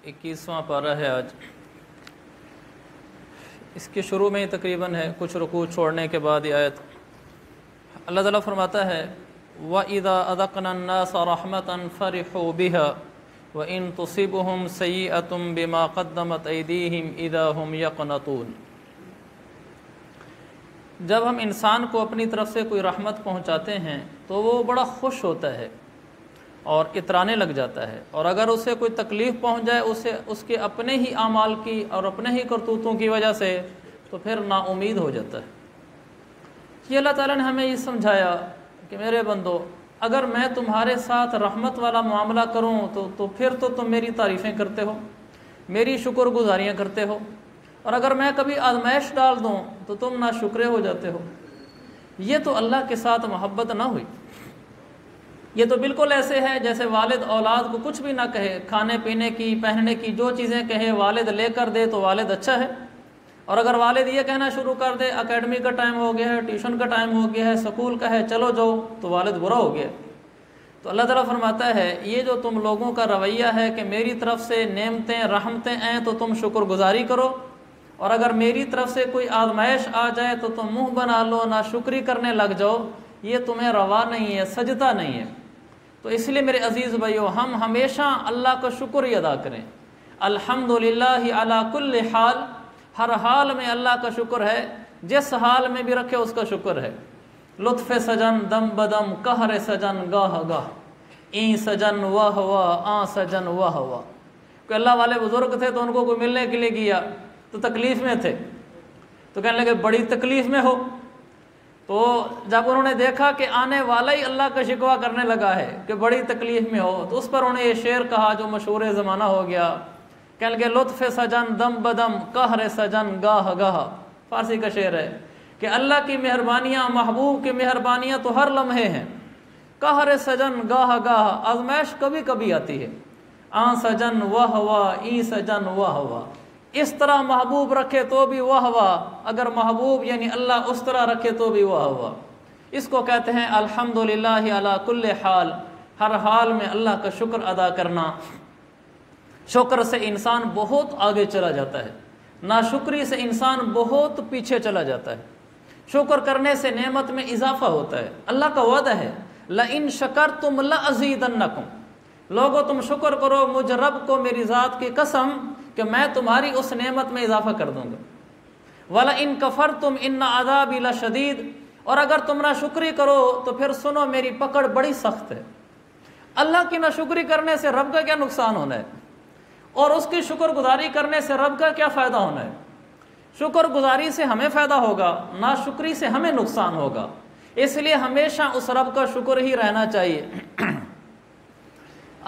21واں پارہ ہے آج. اس کے شروع میں ہی تقریباً ہے، کچھ رکوع چھوڑنے کے بعد یہ آیت. اللہ تعالیٰ فرماتا ہے وَإِذَا أَذَقْنَا النَّاسَ رَحْمَةً فَرِحُوا بِهَا وَإِن تُصِبْهُمْ سَيِّئَةٌ بِمَا قَدَّمَتْ أَيْدِيهِمْ إِذَا هُمْ يَقْنَطُونَ. جب ہم انسان کو اپنی طرف سے کوئی رحمت پہنچاتے ہیں تو وہ بڑا خوش ہوتا ہے اور اترانے لگ جاتا ہے، اور اگر اسے کوئی تکلیف پہنچ جائے اس کے اپنے ہی اعمال کی اور اپنے ہی کرتوتوں کی وجہ سے تو پھر نا امید ہو جاتا ہے. یہ اللہ تعالیٰ نے ہمیں یہ سمجھایا کہ میرے بندو، اگر میں تمہارے ساتھ رحمت والا معاملہ کروں تو پھر تو تم میری تعریفیں کرتے ہو، میری شکر گزاریاں کرتے ہو، اور اگر میں کبھی آزمائش ڈال دوں تو تم ناشکرے ہو جاتے ہو. یہ تو اللہ کے ساتھ محبت نہ ہوئی. یہ تو بالکل ایسے ہے جیسے والد اولاد کو کچھ بھی نہ کہے، کھانے پینے کی پہننے کی جو چیزیں کہے والد لے کر دے تو والد اچھا ہے، اور اگر والد یہ کہنا شروع کر دے اکیڈمی کا ٹائم ہو گیا ہے، ٹیوشن کا ٹائم ہو گیا ہے، سکول کا ہے، چلو جاؤ، تو والد برا ہو گیا. تو اللہ تعالیٰ فرماتا ہے یہ جو تم لوگوں کا رویہ ہے کہ میری طرف سے نعمتیں رحمتیں آئیں تو تم شکر گزاری کرو، اور اگر میری طرف سے کوئی آزمائش آ جائے تو تم منہ بنا لو، ناشکری کرنے لگ جاؤ، یہ تمہیں روا نہیں ہے، سجدہ نہیں ہے. تو اس لیے میرے عزیز بھائیو، ہم ہمیشہ اللہ کا شکر ہی ادا کریں. الحمدللہ علی کل حال، ہر حال میں اللہ کا شکر ہے، جس حال میں بھی رکھے اس کا شکر ہے. لطف سجن دم بدم، قہر سجن گاہ گاہ، این سجن واہ واہ، آں سجن واہ واہ. کہ اللہ والے بزرگ تھے تو ان کو کوئی ملنے کے لیے گیا تو تکلیف میں تھے، تو کہنے لگے بڑی تکلیف میں ہو. تو جب انہوں نے دیکھا کہ آنے والا ہی اللہ کا شکوہ کرنے لگا ہے کہ بڑی تکلیف میں ہو، تو اس پر انہوں نے یہ شعر کہا جو مشہور زمانہ ہو گیا. کہنے لگے لطف سجن دم بدم، قہر سجن گاہ گاہ. فارسی کا شعر ہے کہ اللہ کی مہربانیاں، محبوب کی مہربانیاں تو ہر لمحے ہیں، قہر سجن گاہ گاہ، آزمائش کبھی کبھی آتی ہے. آں سجن واہ واہ، ای سجن واہ واہ. اس طرح محبوب رکھے تو بھی واہ واہ، اگر محبوب یعنی اللہ اس طرح رکھے تو بھی واہ واہ. اس کو کہتے ہیں الحمدللہ علی کل حال، ہر حال میں اللہ کا شکر ادا کرنا. شکر سے انسان بہت آگے چلا جاتا ہے، ناشکری سے انسان بہت پیچھے چلا جاتا ہے. شکر کرنے سے نعمت میں اضافہ ہوتا ہے. اللہ کا وعدہ ہے لئن شکرتم لازیدنکم. لوگو تم شکر کرو، مجھ رب کو میری ذات کی قسم کہ میں تمہاری اس نعمت میں اضافہ کر دوں گا. وَلَئِن كَفَرْتُمْ إِنَّ عَذَابِي لَشَدِيدٌ. اور اگر تم ناشکری کرو تو پھر سنو میری پکڑ بڑی سخت ہے. اللہ کی ناشکری کرنے سے رب کا کیا نقصان ہونا ہے، اور اس کی شکر گزاری کرنے سے رب کا کیا فائدہ ہونا ہے. شکر گزاری سے ہمیں فائدہ ہوگا، ناشکری سے ہمیں نقصان ہوگا. اس لیے ہمیشہ اس رب کا شکر ہی رہنا چاہیے.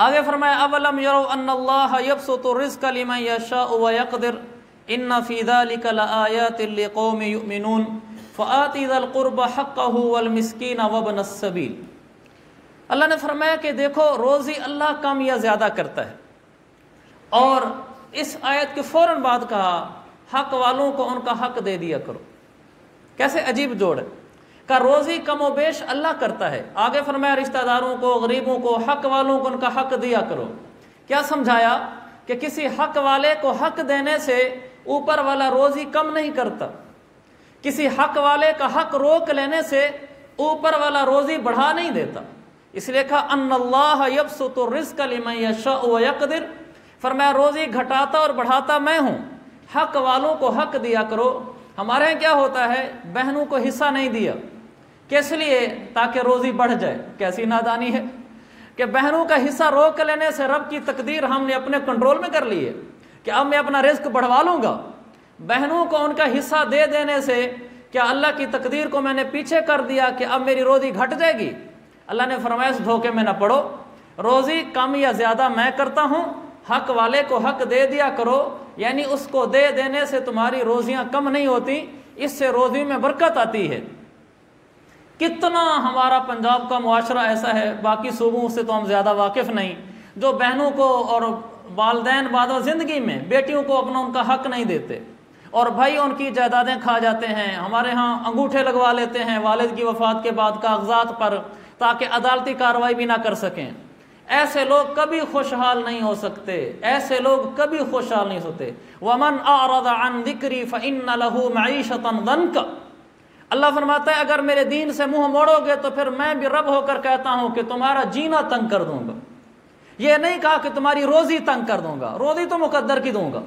آگے فرمایا اولم یروا ان اللہ یبسط الرزق لمن یشاء ویقدر ان فی ذلک لآیات لقوم یؤمنون فآت ذا القربى حقہ والمسکین وابن السبیل. اللہ نے فرمایا کہ دیکھو روزی اللہ کم یا زیادہ کرتا ہے، اور اس آیت کے فوراً بعد کہا حق والوں کو ان کا حق دے دیا کرو. کیسے عجیب جوڑ ہے کہ روزی کم و بیش اللہ کرتا ہے. آگے فرمایا رشتہ داروں کو، غریبوں کو، حق والوں کو ان کا حق دیا کرو. کیا سمجھایا کہ کسی حق والے کو حق دینے سے اوپر والا روزی کم نہیں کرتا، کسی حق والے کا حق روک لینے سے اوپر والا روزی بڑھا نہیں دیتا. اس لیے کہا ان اللہ یبسط الرزق لمن یشاء ویقدر. فرمایا روزی گھٹاتا اور بڑھاتا میں ہوں، حق والوں کو حق دیا کرو. ہمارے یہاں کیا ہوتا ہے، بہنوں کو حصہ نہیں دیا، کس لیے؟ تاکہ روزی بڑھ جائے. کیسی نادانی ہے کہ بہنوں کا حصہ روک لینے سے رب کی تقدیر ہم نے اپنے کنٹرول میں کر لی ہے کہ اب میں اپنا رزق بڑھوا لوں گا. بہنوں کو ان کا حصہ دے دینے سے کیا اللہ کی تقدیر کو میں نے پیچھے کر دیا کہ اب میری روزی گھٹ جائے گی؟ اللہ نے فرمایا اس دھوکے میں نہ پڑو، روزی کم یا زیادہ میں کرتا ہوں، حق والے کو حق دے دیا کرو. یعنی اس کو دے دینے سے تمہاری روزیاں کم نہیں ہوتی، اس سے روزی میں برکت آتی ہے. کتنا ہمارا پنجاب کا معاشرہ ایسا ہے، باقی صوبوں سے تو ہم زیادہ واقف نہیں، جو بہنوں کو اور والدین بعد زندگی میں بیٹیوں کو اپنا ان کا حق نہیں دیتے، اور بھائی ان کی جائیدادیں کھا جاتے ہیں. ہمارے ہاں انگوٹھے لگوا لیتے ہیں والد کی وفات کے بعد کاغذات پر تاکہ عدالتی کارروائی بھی نہ کر سکیں. ایسے لوگ کبھی خوشحال نہیں ہو سکتے، ایسے لوگ کبھی خوشحال نہیں ہوتے۔ وَمَنْ أَعْرَضَ عَنْ ذِكْرِي فَإِنَّ لَهُ مَعِيشَةً ضَنْكَ۔ اللہ فرماتا ہے اگر میرے دین سے منہ موڑو گے تو پھر میں بھی رب ہو کر کہتا ہوں کہ تمہارا جینا تنگ کر دوں گا۔ یہ نہیں کہا کہ تمہاری روزی تنگ کر دوں گا، روزی تو مقدر کی دوں گا،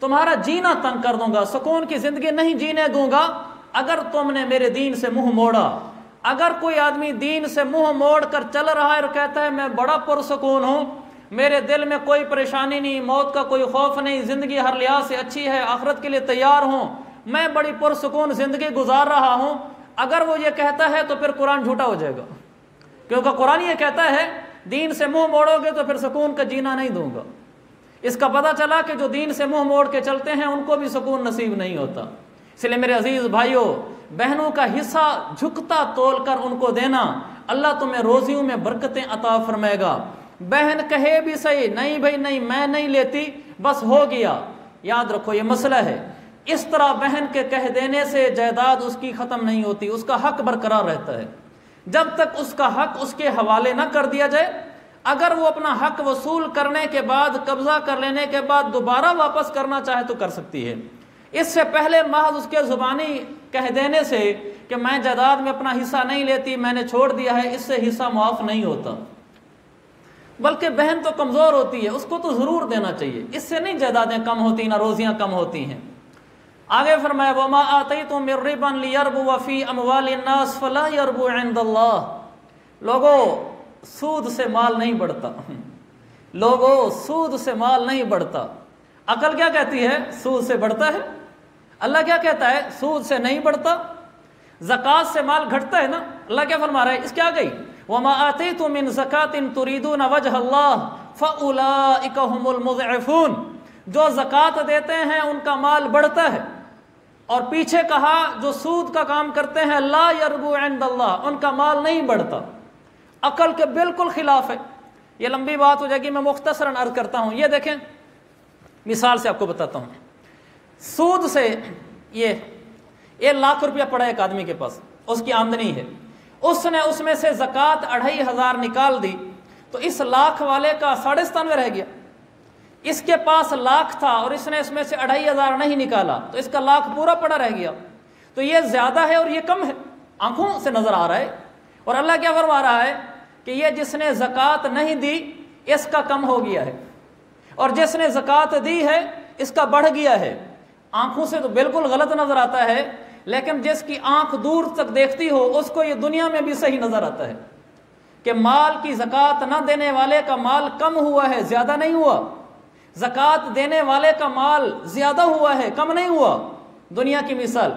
تمہارا جینا تنگ کر دوں گا، سکون کی زندگی نہیں جینے دوں گا اگر تم نے میرے دین سے منہ موڑا۔ اگر کوئی آدمی دین سے منہ موڑ کر چل رہا ہے اور کہتا ہے میں بڑا پرسکون ہوں، میرے دل میں کوئی پریشانی نہیں، موت کا کوئی خوف نہیں، زندگی ہر لحاظ سے اچھی ہے، آخرت کے لیے تیار ہوں، میں بڑی پرسکون زندگی گزار رہا ہوں، اگر وہ یہ کہتا ہے تو پھر قرآن جھوٹا ہو جائے گا، کیونکہ قرآن یہ کہتا ہے دین سے منہ موڑو گے تو پھر سکون کا جینا نہیں دوں گا۔ اس کا پتہ چلا کہ جو دین سے منہ موڑ کے چلتے ہیں ان کو بھی سکون نصیب نہیں ہوتا۔ اس لیے میرے عزیز بھائیوں، بہنوں کا حصہ جھکتا تول کر ان کو دینا، اللہ تمہیں روزیوں میں برکتیں عطا فرمائے گا۔ بہن کہے بھی صحیح، نہیں بھائی نہیں میں نہیں لیتی، بس ہو گیا، یاد رکھو یہ مسئلہ ہے۔ اس طرح بہن کے کہہ دینے سے جائیداد اس کی ختم نہیں ہوتی، اس کا حق برقرار رہتا ہے جب تک اس کا حق اس کے حوالے نہ کر دیا جائے۔ اگر وہ اپنا حق وصول کرنے کے بعد، قبضہ کر لینے کے بعد دوبارہ واپس کرنا چاہے تو کر سکتی ہے، اس سے پہلے محض اس کے زبانی کہہ دینے سے کہ میں جائیداد میں اپنا حصہ نہیں لیتی، میں نے چھوڑ دیا ہے، اس سے حصہ معاف نہیں ہوتا۔ بلکہ بہن تو کمزور ہوتی ہے، اس کو تو ضرور دینا چاہیے، اس سے نہیں جائیدادیں کم ہوتی نہ روزیاں کم ہوتی ہیں۔ آگے فرمایا وَمَا آتَيْتُم مِّن رِّبًا لِيَرْبُوَ فِي أَمْوَالِ النَّاسِ فَلَا يَرْبُو عِندَ اللَّهِ۔ لوگوں سود سے مال نہیں بڑھتا، لوگوں سود سے مال نہیں بڑھتا۔ عقل کیا کہتی ہے؟ سود سے بڑھتا ہے۔ اللہ کیا کہتا ہے؟ سود سے نہیں بڑھتا۔ زکوٰۃ سے مال گھٹتا ہے نا، اللہ کیا فرما رہا ہے؟ اس کیا گئی وَمَا آتَيْتُم مِّن زَكَاةٍ تُرِيدُونَ وَجْهَ اللَّهِ فَأُولَٰئِكَ هُمُ الْمُضْعِفُونَ۔ جو زکوٰۃ دیتے ہیں ان کا مال بڑھتا ہے، اور پیچھے کہا جو سود کا کام کرتے ہیں لا یربو عند اللہ، ان کا مال نہیں بڑھتا۔ عقل کے بالکل خلاف ہے۔ یہ لمبی بات ہو جائے گی، میں مختصراً عرض کرتا ہوں۔ یہ دیکھیں، مثال سے آپ کو بتاتا ہوں۔ سود سے یہ 1 لاکھ روپیہ پڑا ایک آدمی کے پاس، اس کی آمدنی ہے، اس نے اس میں سے زکوٰۃ 2500 نکال دی، تو اس لاکھ والے کا 97.5 رہ گیا۔ اس کے پاس لاکھ تھا اور اس نے اس میں سے 2500 نہیں نکالا، تو اس کا لاکھ پورا پڑا رہ گیا۔ تو یہ زیادہ ہے اور یہ کم ہے، آنکھوں سے نظر آ رہا ہے۔ اور اللہ کیا فرما رہا ہے کہ یہ جس نے زکوٰۃ نہیں دی اس کا کم ہو گیا ہے، اور جس نے زکوٰۃ دی ہے اس کا بڑھ گیا ہے۔ آنکھوں سے تو بالکل غلط نظر آتا ہے، لیکن جس کی آنکھ دور تک دیکھتی ہو اس کو یہ دنیا میں بھی صحیح نظر آتا ہے کہ مال کی زکوٰۃ نہ دینے والے کا مال کم ہوا ہے، زیادہ نہیں ہوا۔ زکوٰۃ دینے والے کا مال زیادہ ہوا ہے، کم نہیں ہوا۔ دنیا کی مثال،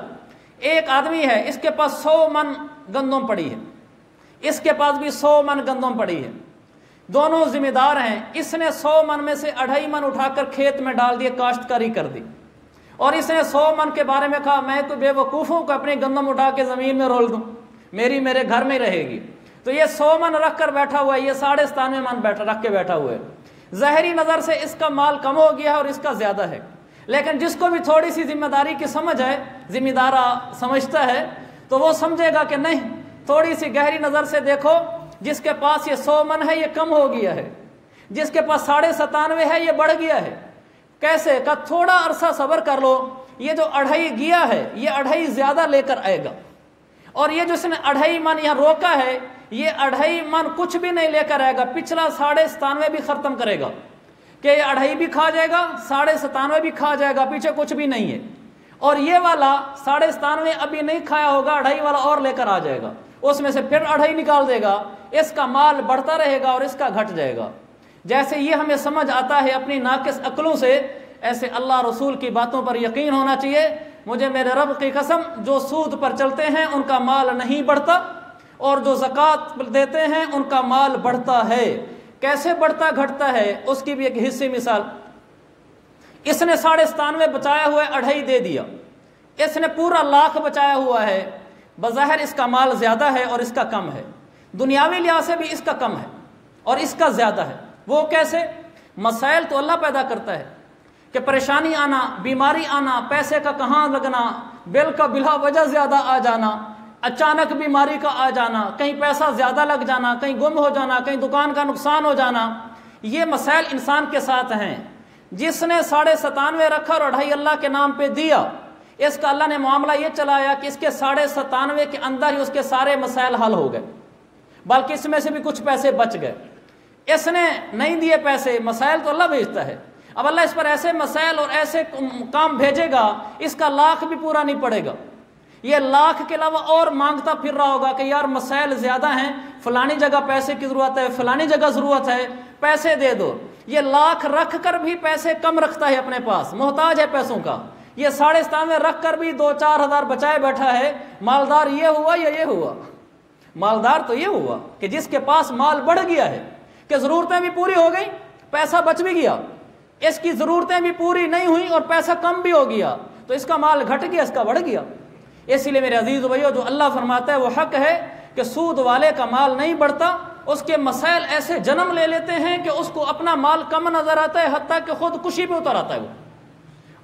ایک آدمی ہے، اس کے پاس 100 من گندم پڑی ہے، اس کے پاس بھی 100 من گندم پڑی ہے، دونوں ذمہ دار ہیں۔ اس نے 100 من میں سے 2.5 من اٹھا کر کھیت میں ڈال دیے، کاشتکاری کر دی، اور اس نے 100 من کے بارے میں کہا میں تو بے وقوف ہوں کہ اپنی گندم اٹھا کے زمین میں رول دوں، میرے گھر میں رہے گی۔ تو یہ 100 من رکھ کر بیٹھا ہوا ہے، یہ 97.5 من رکھ کے بیٹھا ہوا ہے۔ ظاہری نظر سے اس کا مال کم ہو گیا ہے اور اس کا زیادہ ہے، لیکن جس کو بھی تھوڑی سی ذمہ داری کی سمجھ ہے، ذمہ دارا سمجھتا ہے، تو وہ سمجھے گا کہ نہیں، تھوڑی سی گہری نظر سے دیکھو، جس کے پاس یہ 100 من ہے یہ کم ہو گیا ہے، جس کے پاس 97.5 ہے یہ بڑھ گیا ہے۔ کیسے؟ کہ تھوڑا عرصہ صبر کر لو، یہ جو 2.5 گیا ہے یہ 2.5 زیادہ لے کر آئے گا، اور یہ جس نے 2.5 من یہاں روکا ہے یہ 2.5 من کچھ بھی نہیں لے کر آئے گا، پچھلا 97.5 بھی ختم کرے گا، کہ یہ 2.5 بھی کھا جائے گا، 97.5 بھی کھا جائے گا، پیچھے کچھ بھی نہیں ہے۔ اور یہ والا 97.5 ابھی نہیں کھایا ہوگا، 2.5 والا اور لے کر آ جائے گا، اس میں سے پھر 2.5 نکال دے گا، اس کا مال بڑھتا رہے گا اور اس کا گھٹ جائے گا۔ جیسے یہ ہمیں سمجھ آتا ہے اپنی ناقص عقلوں سے، ایسے اللہ رسول کی باتوں پر یقین ہونا چاہیے۔ مجھے میرے رب کی قسم، جو سود پر چلتے ہیں ان کا مال نہیں بڑھتا، اور جو زکوٰۃ دیتے ہیں ان کا مال بڑھتا ہے۔ کیسے بڑھتا گھٹتا ہے اس کی بھی ایک حصے مثال۔ اس نے 97.5 بچایا ہوا ہے، 2.5 دے دیا، اس نے پورا لاکھ بچایا ہوا ہے، بظاہر اس کا مال زیادہ ہے اور اس کا کم ہے، دنیاوی لحاظ سے بھی اس کا کم ہے اور اس کا زیادہ ہے۔ وہ کیسے؟ مسائل تو اللہ پیدا کرتا ہے کہ پریشانی آنا، بیماری آنا، پیسے کا کہاں لگنا، بل کا بلا وجہ زیادہ آ جانا، اچانک بیماری کا آ جانا، کہیں پیسہ زیادہ لگ جانا، کہیں گم ہو جانا، کہیں دکان کا نقصان ہو جانا، یہ مسائل انسان کے ساتھ ہیں۔ جس نے 97.5 رکھا اور 2.5 اللہ کے نام پہ دیا، اس کا اللہ نے معاملہ یہ چلایا کہ اس کے 97.5 کے اندر ہی اس کے سارے مسائل حل ہو گئے، بلکہ اس میں سے بھی کچھ پیسے بچ گئے۔ اس نے نہیں دیے پیسے، مسائل تو اللہ بھیجتا ہے، اب اللہ اس پر ایسے مسائل اور ایسے کام بھیجے گا، اس کا لاکھ بھی پورا نہیں پڑے گا، یہ لاکھ کے علاوہ اور مانگتا پھر رہا ہوگا کہ یار مسائل زیادہ ہیں، فلانی جگہ پیسے کی ضرورت ہے، فلانی جگہ ضرورت ہے، پیسے دے دو۔ یہ لاکھ رکھ کر بھی پیسے کم رکھتا ہے اپنے پاس، محتاج ہے پیسوں کا۔ یہ 97.5 رکھ کر بھی 2-4 ہزار بچائے بیٹھا ہے۔ مالدار یہ ہوا یا یہ ہوا؟ مالدار تو یہ ہوا کہ جس کے پاس مال بڑھ گیا ہے، کہ ضرورتیں بھی پوری ہو گئی، پیسہ بچ بھی گیا، اس کی ضرورتیں بھی پوری نہیں ہوئی اور پیسہ کم بھی ہو گیا، تو اس کا مال گھٹ گیا، اس کا بڑھ گیا۔ اسی لیے میرے عزیز بھائیو، جو اللہ فرماتا ہے وہ حق ہے کہ سود والے کا مال نہیں بڑھتا، اس کے مسائل ایسے جنم لے لیتے ہیں کہ اس کو اپنا مال کم نظر آتا ہے، حتیٰ کہ خود کشی پہ اتر آتا ہے وہ۔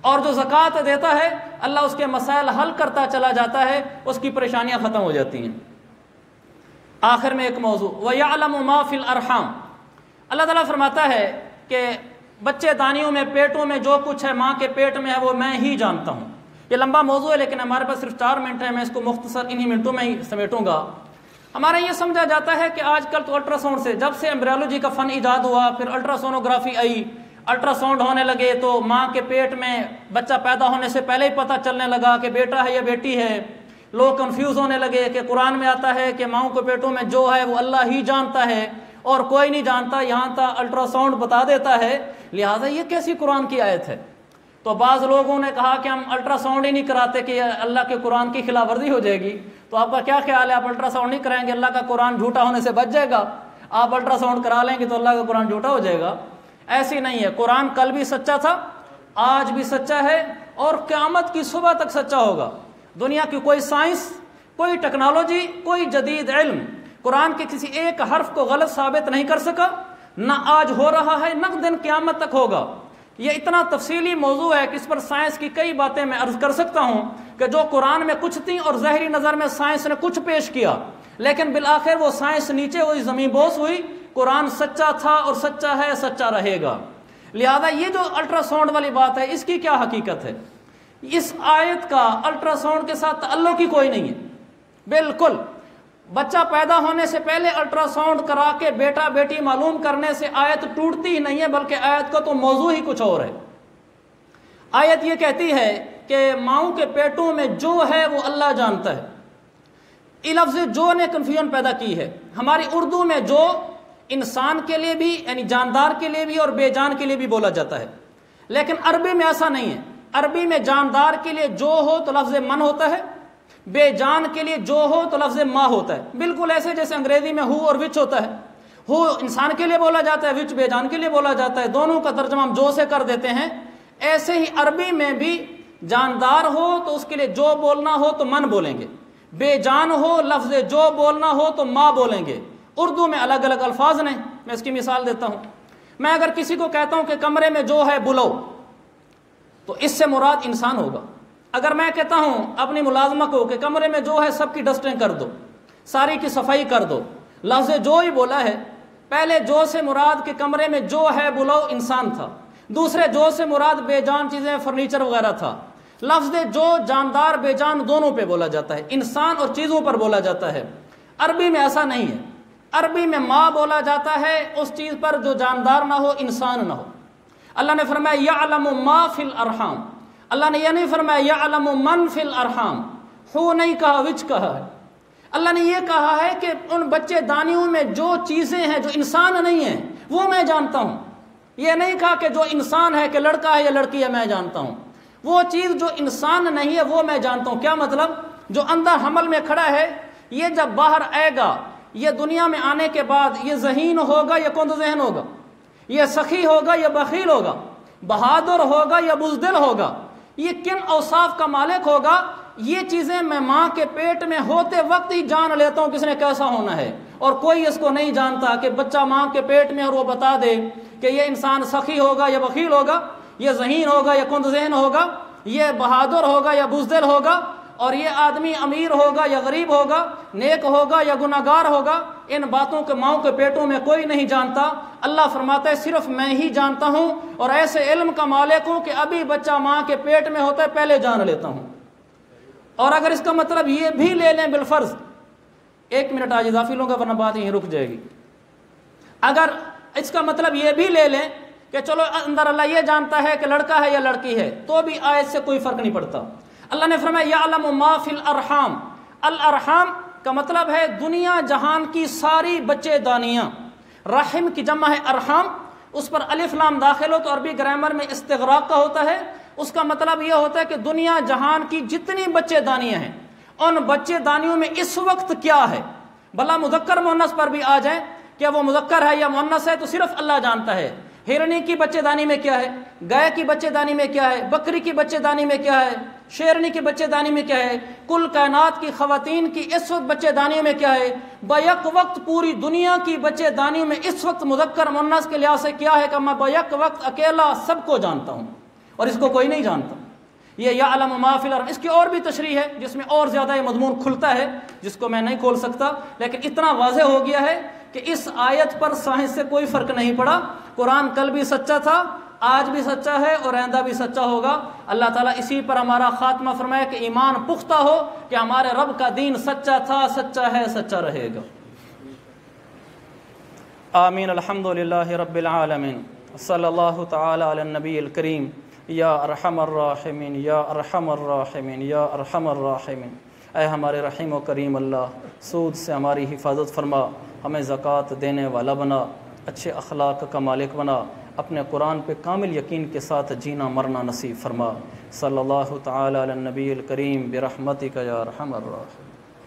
اور جو زکوٰۃ دیتا ہے، اللہ اس کے مسائل حل کرتا چلا جاتا ہے، اس کی پریشانیاں ختم ہو جاتی ہیں۔ آخر میں ایک موضوع، وَيَعْلَمُ مَا فِي الْأَرْحَامِ، اللہ تعالیٰ فرماتا ہے کہ بچے دانیوں میں، پیٹوں میں جو کچھ ہے، ماں کے پیٹ میں ہے، وہ میں ہی جانتا ہوں۔ یہ لمبا موضوع ہے، لیکن ہمارے پاس صرف 4 منٹ ہے، میں اس کو مختصر انہی منٹوں میں ہی سمیٹوں گا۔ ہمارے یہ سمجھا جاتا ہے کہ آج کل تو الٹرا ساؤنڈ سے، جب سے ایمبریولوجی کا فن ایجاد ہوا، پھر الٹرا سونوگرافی آئی، الٹرا ساؤنڈ ہونے لگے، تو ماں کے پیٹ میں بچہ پیدا ہونے سے پہلے ہی پتہ چلنے لگا کہ بیٹا ہے یا بیٹی ہے۔ لوگ کنفیوز ہونے لگے کہ قرآن میں آتا ہے کہ ماؤں کے پیٹوں میں جو ہے وہ اللہ ہی جانتا ہے اور کوئی نہیں جانتا، یہاں تک الٹرا ساؤنڈ بتا دیتا ہے، لہٰذا یہ کیسی قرآن کی آیت ہے؟ تو بعض لوگوں نے کہا کہ ہم الٹرا ساؤنڈ ہی نہیں کراتے کہ اللہ کے قرآن کی خلاف ورزی ہو جائے گی۔ تو آپ کا کیا خیال ہے، آپ الٹرا ساؤنڈ نہیں کرائیں گے، اللہ کا قرآن جھوٹا ہونے سے بچ جائے گا؟ آپ الٹرا ساؤنڈ کرا لیں گے تو اللہ کا قرآن جھوٹا ہو جائے گا؟ ایسی نہیں ہے، قرآن کل بھی سچا تھا، آج بھی سچا ہے، اور قیامت کی صبح تک سچا ہوگا۔ دنیا کی کوئی سائنس، کوئی ٹیکنالوجی، کوئی جدید علم قرآن کے کسی ایک حرف کو غلط ثابت نہیں کر سکا، نہ آج ہو رہا ہے، نہ دن قیامت تک ہوگا۔ یہ اتنا تفصیلی موضوع ہے کہ اس پر سائنس کی کئی باتیں میں عرض کر سکتا ہوں کہ جو قرآن میں کچھ تھیں اور ظاہری نظر میں سائنس نے کچھ پیش کیا، لیکن بالآخر وہ سائنس نیچے ہوئی، زمین بوس ہوئی، قرآن سچا تھا اور سچا ہے، سچا رہے گا۔ لہذا یہ جو الٹرا ساؤنڈ والی بات ہے، اس کی کیا حقیقت ہے؟ اس آیت کا الٹرا ساؤنڈ کے ساتھ تعلق ہی کوئی نہیں ہے، بالکل۔ بچہ پیدا ہونے سے پہلے الٹرا ساؤنڈ کرا کے بیٹا بیٹی معلوم کرنے سے آیت ٹوٹتی ہی نہیں ہے، بلکہ آیت کا تو موضوع ہی کچھ اور ہے۔ آیت یہ کہتی ہے کہ ماؤں کے پیٹوں میں جو ہے وہ اللہ جانتا ہے۔ یہ لفظ جو نے کنفیوژن پیدا کی ہے۔ ہماری اردو میں جو انسان کے لیے بھی، یعنی جاندار کے لیے بھی اور بے جان کے لیے بھی بولا جاتا ہے، لیکن عربی میں ایسا نہیں ہے۔ عربی میں جاندار کے لیے جو ہو تو لفظ من ہوتا ہے، بے جان کے لیے جو ہو تو لفظ ما ہوتا ہے، بالکل ایسے جیسے انگریزی میں ہو اور وچ ہوتا ہے۔ ہو انسان کے لیے بولا جاتا ہے، وچ بے جان کے لیے بولا جاتا ہے، دونوں کا ترجمہ ہم جو سے کر دیتے ہیں۔ ایسے ہی عربی میں بھی جاندار ہو تو اس کے لیے جو بولنا ہو تو من بولیں گے، بے جان ہو لفظ جو بولنا ہو تو ما بولیں گے۔ اردو میں الگ الگ الفاظ نے، میں اس کی مثال دیتا ہوں۔ میں اگر کسی کو کہتا ہوں کہ کمرے میں جو ہے بلاؤ، تو اس سے مراد انسان ہوگا۔ اگر میں کہتا ہوں اپنی ملازمہ کو کہ کمرے میں جو ہے سب کی ڈسٹنگ کر دو، ساری کی صفائی کر دو، لفظ جو ہی بولا ہے۔ پہلے جو سے مراد کہ کمرے میں جو ہے بلاؤ انسان تھا، دوسرے جو سے مراد بے جان چیزیں فرنیچر وغیرہ تھا۔ لفظ جو جاندار بے جان دونوں پہ بولا جاتا ہے، انسان اور چیزوں پر بولا جاتا ہے۔ عربی میں ایسا نہیں ہے، عربی میں ما بولا جاتا ہے اس چیز پر جو جاندار نہ ہو، انسان نہ ہو۔ اللہ نے فرمایا یعلم ما فی الارحام، اللہ نے یہ نہیں فرمایا یعلم من فی الارحام، ہو نہیں کہا، وچ کہا ہے۔ اللہ نے یہ کہا ہے کہ ان بچے دانیوں میں جو چیزیں ہیں جو انسان نہیں ہیں وہ میں جانتا ہوں۔ یہ نہیں کہا کہ جو انسان ہے کہ لڑکا ہے یا لڑکی ہے میں جانتا ہوں، وہ چیز جو انسان نہیں ہے وہ میں جانتا ہوں۔ کیا مطلب؟ جو اندر حمل میں کھڑا ہے، یہ جب باہر آئے گا، یہ دنیا میں آنے کے بعد یہ ذہین ہوگا یا کند ذہن ہوگا، یہ سخی ہوگا یا بخیل ہوگا، بہادر ہوگا یا بزدل ہوگا، یہ کن اوصاف کا مالک ہوگا، یہ چیزیں میں ماں کے پیٹ میں ہوتے وقت ہی جان لیتا ہوں کس نے کیسا ہونا ہے۔ اور کوئی اس کو نہیں جانتا کہ بچہ ماں کے پیٹ میں اور وہ بتا دے کہ یہ انسان سخی ہوگا یا بخیل ہوگا، یہ ذہین ہوگا یا کند ذہن ہوگا، یہ بہادر ہوگا یا بزدل ہوگا۔ اور یہ آدمی امیر ہوگا یا غریب ہوگا، نیک ہوگا یا گناہگار ہوگا، ان باتوں کے ماؤں کے پیٹوں میں کوئی نہیں جانتا۔ اللہ فرماتا ہے صرف میں ہی جانتا ہوں، اور ایسے علم کا مالک ہوں کہ ابھی بچہ ماں کے پیٹ میں ہوتا ہے پہلے جان لیتا ہوں۔ اور اگر اس کا مطلب یہ بھی لے لیں بالفرض، 1 منٹ آج اضافی لوں گا ورنہ بات یہیں رک جائے گی، اگر اس کا مطلب یہ بھی لے لیں کہ چلو اندر اللہ یہ جانتا ہے کہ لڑکا ہے یا لڑکی ہے، تو بھی آیت سے کوئی فرق نہیں پڑتا۔ اللہ نے فرمایا یعلم ما فی الارحام، الارحام کا مطلب ہے دنیا جہان کی ساری بچے دانیاں، رحم کی جمع ہے ارحام، اس پر الف لام داخل ہو تو عربی گرامر میں استغراق کا ہوتا ہے، اس کا مطلب یہ ہوتا ہے کہ دنیا جہان کی جتنی بچے دانیاں ہیں ان بچے دانیوں میں اس وقت کیا ہے، بھلا مذکر مؤنث پر بھی آ جائیں، کیا وہ مذکر ہے یا مؤنث ہے تو صرف اللہ جانتا ہے۔ ہرنی کی بچے دانی میں کیا ہے، گائے کی بچے دانی میں کیا ہے، بکری کی بچے دانی میں کیا ہے، شیرنی کی بچے دانی میں کیا ہے، کل کائنات کی خواتین کی اس وقت بچے دانی میں کیا ہے، بیک وقت پوری دنیا کی بچے دانی میں اس وقت مذکر مؤنث کے لحاظ سے کیا ہے کہ میں بیک وقت اکیلا سب کو جانتا ہوں اور اس کو کوئی نہیں جانتا۔ یہ یعلم ما فی الارحام، اس کی اور بھی تشریح ہے جس میں اور زیادہ یہ مضمون کھلتا ہے جس کو میں نہیں کھول سکتا، لیکن اتنا واضح ہو گیا ہے کہ اس آیت پر سائنس سے کوئی فرق نہیں پڑا۔ قرآن کل بھی سچا تھا، آج بھی سچا ہے اور آئندہ بھی سچا ہوگا۔ اللہ تعالیٰ اسی پر ہمارا خاتمہ فرمائے کہ ایمان پختہ ہو کہ ہمارے رب کا دین سچا تھا، سچا ہے، سچا رہے گا۔ آمین۔ الحمدللہ رب العالمین، صلی اللہ تعالی علی النبی الکریم، یا ارحم الراحمین یا ارحم الراحمین یا ارحم الراحمین۔ اے ہمارے رحیم و کریم اللہ، سود سے ہماری حفاظت فرما، ہمیں زکوٰۃ دینے والا بنا، اچھے اخلاق کا مالک بنا، اپنے قرآن پہ کامل یقین کے ساتھ جینا مرنا نصیب فرما۔ صلی اللہ تعالی علی النبی الکریم برحمتک یا ارحم الراحمین۔